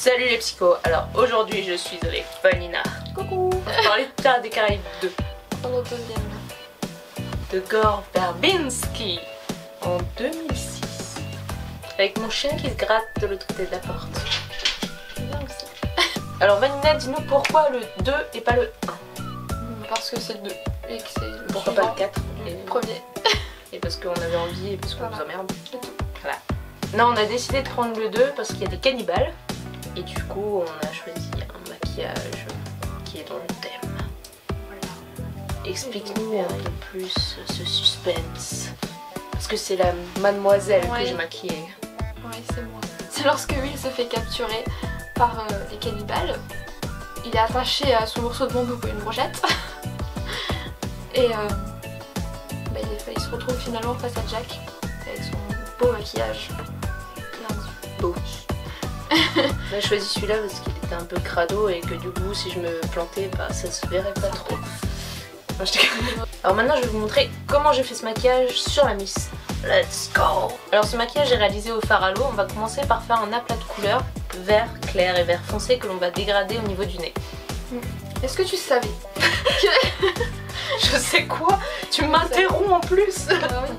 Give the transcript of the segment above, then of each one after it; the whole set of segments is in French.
Salut les psychos, alors aujourd'hui je suis avec Vanina. Coucou. On va parler de Pirates des Caraïbes 2 Dans le deuxième. de Gore Verbinski en 2006. Avec mon chien qui se gratte de l'autre côté de la porte. C'est bien aussi. Alors Vanina, dis-nous pourquoi le 2 et pas le 1. Parce que c'est le 2 et que c'est le Pourquoi pas le 4 le premier. Et parce qu'on avait envie et parce qu'on Voilà. vous emmerde. C'est tout. Voilà. Non, on a décidé de prendre le 2 parce qu'il y a des cannibales. Et du coup, on a choisi un maquillage qui est dans le thème. Voilà. Explique-nous un peu plus ce suspense. Parce que c'est la mademoiselle Ouais. que j'ai maquillée. Oui, c'est moi. C'est lorsque Will se fait capturer par les cannibales. Il est attaché à son morceau de bambou pour une brochette. Et il se retrouve finalement face à Jack avec son beau maquillage. Plein de Beau. On a choisi celui-là parce qu'il était un peu crado et que du coup, si je me plantais, bah, ça se verrait pas trop. Non, je déconne. Alors maintenant, je vais vous montrer comment j'ai fait ce maquillage sur la Miss. Let's go! Alors ce maquillage est réalisé au fard à l'eau. On va commencer par faire un aplat de couleurs vert clair et vert foncé que l'on va dégrader au niveau du nez. Est-ce que tu savais Je sais quoi? Tu m'interromps en plus! Ah oui.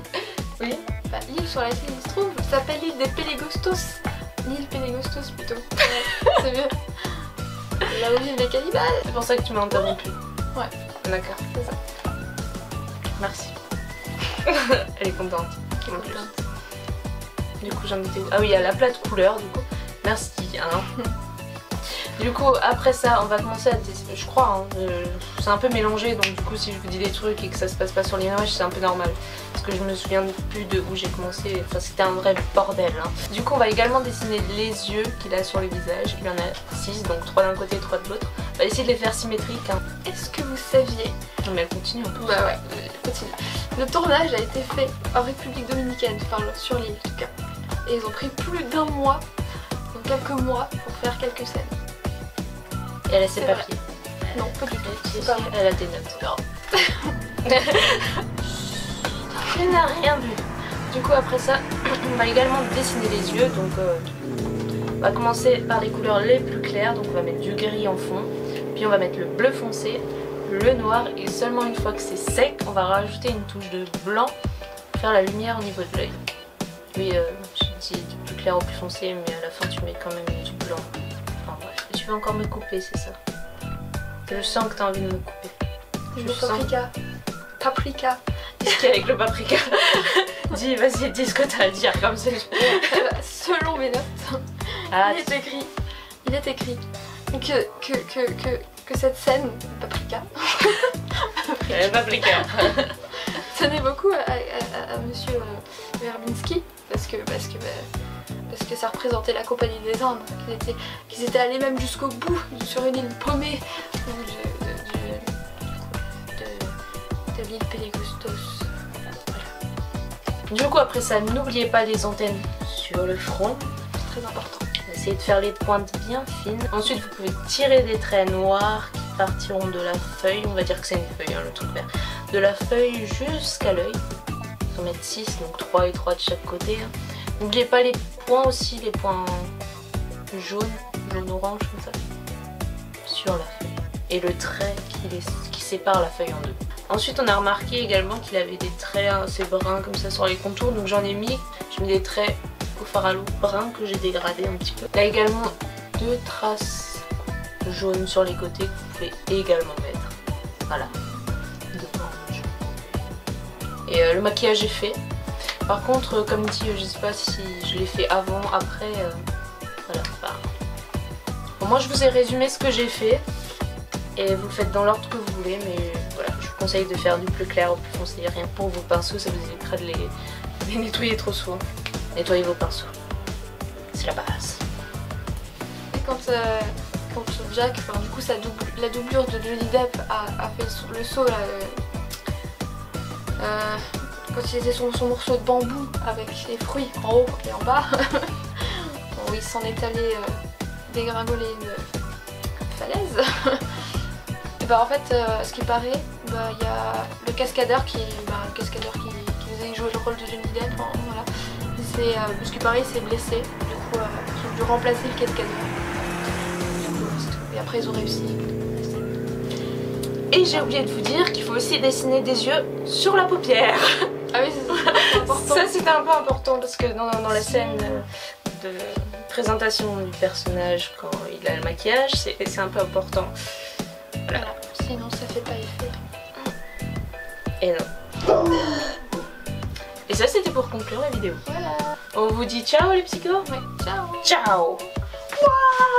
Oui. Bah, l'île sur laquelle il se trouve s'appelle l'île des Pelagostos. L'île Pelagostos plutôt. Ouais, c'est mieux. Là où vivent les cannibales. C'est pour ça que tu m'as interrompu. Ouais. D'accord. C'est ça. Merci. Elle est contente. En plus. Contente. Du coup j'en étais où? Ah oui, il y a l'aplat de couleurs du coup. Merci hein. Du coup après ça on va commencer à dessiner. Je crois hein, c'est un peu mélangé donc du coup si je vous dis des trucs et que ça se passe pas sur l'image c'est un peu normal. Parce que je me souviens plus de où j'ai commencé. Enfin c'était un vrai bordel hein. Du coup on va également dessiner les yeux qu'il a sur le visage. Il y en a 6 donc 3 d'un côté et 3 de l'autre. On va essayer de les faire symétriques hein. Est-ce que vous saviez? Non mais elle continue en plus. Bah ouais, continue. Le tournage a été fait en République Dominicaine, enfin sur l'île en tout cas. Et ils ont pris plus d'un mois, donc quelques mois, pour faire quelques scènes. Et elle a ses C'est papiers. Non, pas du tout. C'est pas vrai. elle a des notes. Elle n'a rien vu. Du coup après ça, on va également dessiner les yeux. Donc on va commencer par les couleurs les plus claires. Donc on va mettre du gris en fond. Puis on va mettre le bleu foncé, le noir. Et seulement une fois que c'est sec, on va rajouter une touche de blanc pour faire la lumière au niveau de l'œil. Oui, j'ai dit du plus clair au plus foncé, mais à la fin tu mets quand même du blanc. Enfin bref, tu veux encore me couper, c'est ça? Je sens que tu as envie de me couper. Le Je sens. paprika. Paprika. Qu'est-ce qu'il y a avec le paprika? Dis, vas-y, dis ce que t'as à dire comme ça. Selon mes notes, Ah, il est écrit que cette scène, paprika, le paprika. tenait beaucoup à monsieur Verbinski parce que ça représentait la Compagnie des Indes, qu'ils étaient allés même jusqu'au bout sur une île paumée de l'île Pelagostos. Du coup, après ça, n'oubliez pas les antennes sur le front. C'est très important. Essayez de faire les pointes bien fines. Ensuite, vous pouvez tirer des traits noirs qui partiront de la feuille. On va dire que c'est une feuille, hein, le truc vert. De la feuille jusqu'à l'œil. Il faut mettre 6, donc 3 et 3 de chaque côté. N'oubliez pas les points aussi, les points jaunes, jaune-orange comme ça, sur la feuille. Et le trait qui sépare la feuille en deux. Ensuite, on a remarqué également qu'il avait des traits assez bruns comme ça sur les contours. Donc j'en ai mis, j'ai mis des traits au fard à l'eau bruns que j'ai dégradé un petit peu. Là également 2 traces jaunes sur les côtés que vous pouvez également mettre. Voilà. Et le maquillage est fait. Par contre, comme dit, je sais pas si je l'ai fait avant, après. Voilà. Bah. Bon, moi je vous ai résumé ce que j'ai fait. Et vous le faites dans l'ordre que vous voulez, mais voilà, je vous conseille de faire du plus clair au plus foncé. Rien que pour vos pinceaux, ça vous évitera de les nettoyer trop souvent. Nettoyez vos pinceaux. C'est la base. Et quand Jack, enfin, du coup la doublure de Johnny Depp a fait le saut là, quand il était sur son morceau de bambou avec les fruits en haut et en bas, bon, il s'en est allé dégringoler une falaise. Et bah en fait, ce qui paraît, bah, y a le cascadeur qui nous a joué le rôle de Johnny Depp, enfin, voilà. Ce qui paraît, il s'est blessé, du coup, ils ont dû remplacer le cascadeur. Et après ils ont réussi. Et j'ai oublié de vous dire qu'il faut aussi dessiner des yeux sur la paupière. Ah oui, c'est important. Ça c'était un peu important parce que dans la scène de présentation du personnage quand il a le maquillage, c'est un peu important. Voilà. Sinon ça fait pas effet. Et non. Et ça c'était pour conclure la vidéo. Voilà. On vous dit ciao les psychos. Ouais, ciao. Ciao. Wow.